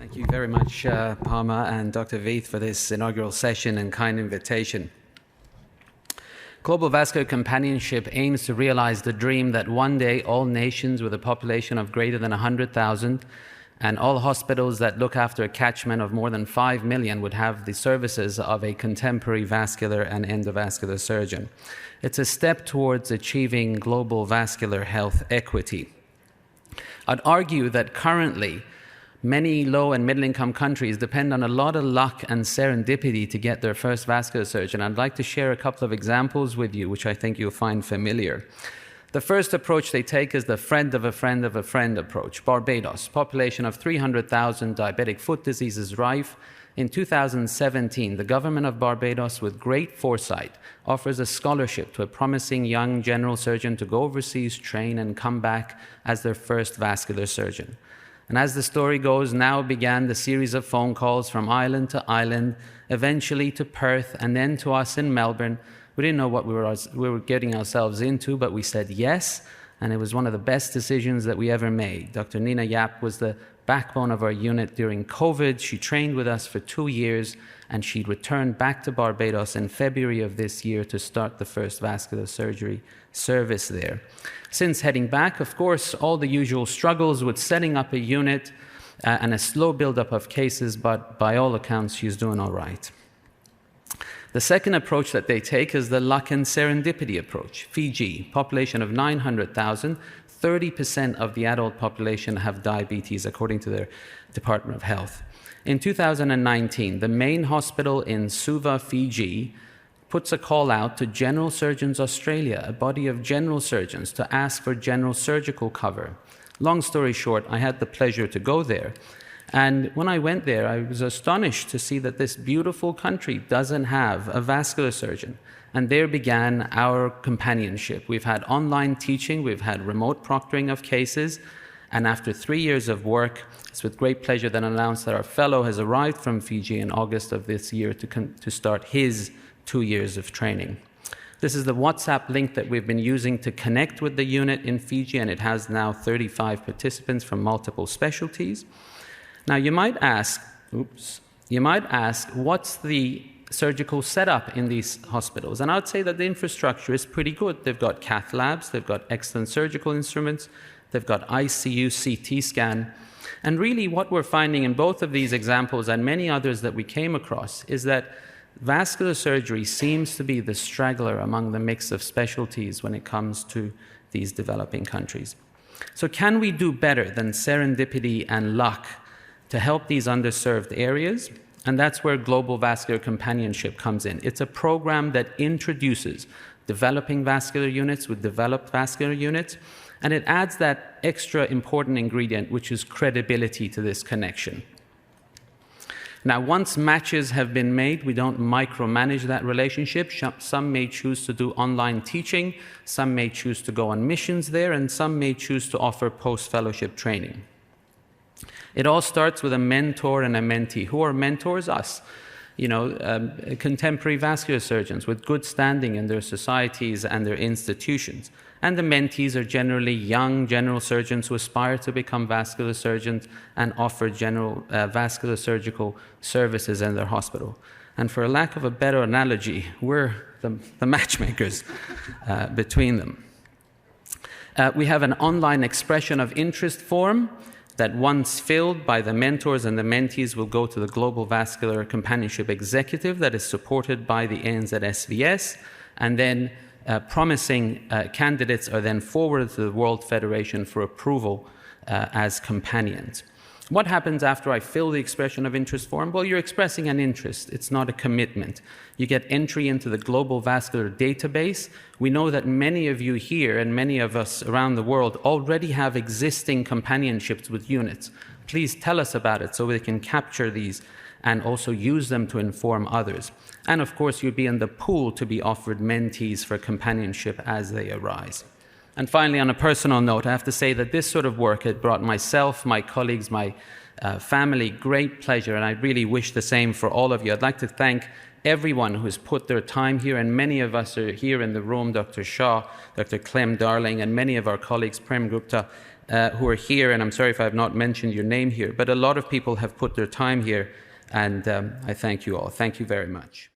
Thank you very much, Palma and Dr. VEITH, for this inaugural session and kind invitation. Global Vascular Companionship aims to realize the dream that one day all nations with a population of greater than 100,000 and all hospitals that look after a catchment of more than 5 million would have the services of a contemporary vascular and endovascular surgeon. It's a step towards achieving global vascular health equity. I'd argue that currently many low and middle-income countries depend on a lot of luck and serendipity to get their first vascular surgeon. I'd like to share a couple of examples with you, which I think you'll find familiar. The first approach they take is the friend of a friend of a friend approach. Barbados, population of 300,000, diabetic foot disease is rife. In 2017, the government of Barbados, with great foresight, offers a scholarship to a promising young general surgeon to go overseas, train, and come back as their first vascular surgeon. And as the story goes, now began the series of phone calls from island to island, eventually to Perth, and then to us in Melbourne. We didn't know what we were getting ourselves into, but we said yes, and it was one of the best decisions that we ever made. Dr. Nina Yap was the backbone of our unit during COVID. She trained with us for 2 years, and she returned back to Barbados in February of this year to start the first vascular surgery service there. Since heading back, of course, all the usual struggles with setting up a unit and a slow build-up of cases, but by all accounts, she's doing all right. The second approach that they take is the luck and serendipity approach. Fiji, population of 900,000, 30% of the adult population have diabetes, according to their Department of Health. In 2019, the main hospital in Suva, Fiji, puts a call out to General Surgeons Australia, a body of general surgeons, to ask for general surgical cover. Long story short, I had the pleasure to go there. And when I went there, I was astonished to see that this beautiful country doesn't have a vascular surgeon. And there began our companionship. We've had online teaching, we've had remote proctoring of cases, and after 3 years of work, it's with great pleasure that I announce that our fellow has arrived from Fiji in August of this year to start his 2 years of training. This is the WhatsApp link that we've been using to connect with the unit in Fiji, and it has now 35 participants from multiple specialties. Now, you might ask, what's the surgical setup in these hospitals? And I would say that the infrastructure is pretty good. They've got cath labs, they've got excellent surgical instruments, they've got ICU, CT scan. And really what we're finding in both of these examples and many others that we came across is that vascular surgery seems to be the straggler among the mix of specialties when it comes to these developing countries. So can we do better than serendipity and luck to help these underserved areas? And that's where Global Vascular Companionship comes in. It's a program that introduces developing vascular units with developed vascular units, and it adds that extra important ingredient, which is credibility to this connection. Now, once matches have been made, we don't micromanage that relationship. Some may choose to do online teaching, some may choose to go on missions there, and some may choose to offer post-fellowship training. It all starts with a mentor and a mentee. Who are mentors? Us. Contemporary vascular surgeons with good standing in their societies and their institutions. And the mentees are generally young general surgeons who aspire to become vascular surgeons and offer general vascular surgical services in their hospital. And for a lack of a better analogy, we're the matchmakers between them. We have an online expression of interest form that once filled by the mentors and the mentees will go to the Global Vascular Companionship Executive that is supported by the NZSVS, and then promising candidates are then forwarded to the World Federation for approval as companions. What happens after I fill the expression of interest form? Well, you're expressing an interest. It's not a commitment. You get entry into the Global Vascular Database. We know that many of you here and many of us around the world already have existing companionships with units. Please tell us about it so we can capture these and also use them to inform others. And of course, you'd be in the pool to be offered mentees for companionship as they arise. And finally, on a personal note, I have to say that this sort of work had brought myself, my colleagues, my family great pleasure, and I really wish the same for all of you. I'd like to thank everyone who's put their time here, and many of us are here in the room, Dr. Shah, Dr. Clem Darling, and many of our colleagues, Prem Gupta, who are here, and I'm sorry if I have not mentioned your name here, but a lot of people have put their time here, and I thank you all. Thank you very much.